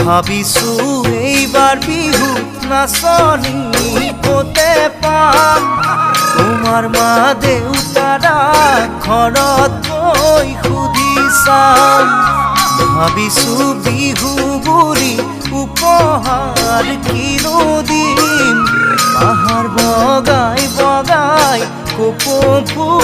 ভাবিছো এইবাৰ বিহুত নাচনি ক'তে পাম। তোমাৰ মা দেউতাৰা ঘৰত গৈ সুধি চাম। ভাবিছো বিহু বুলি উপহাৰ কিনো দিম। পাহাৰ বগাই বগাই কপৌ ফুল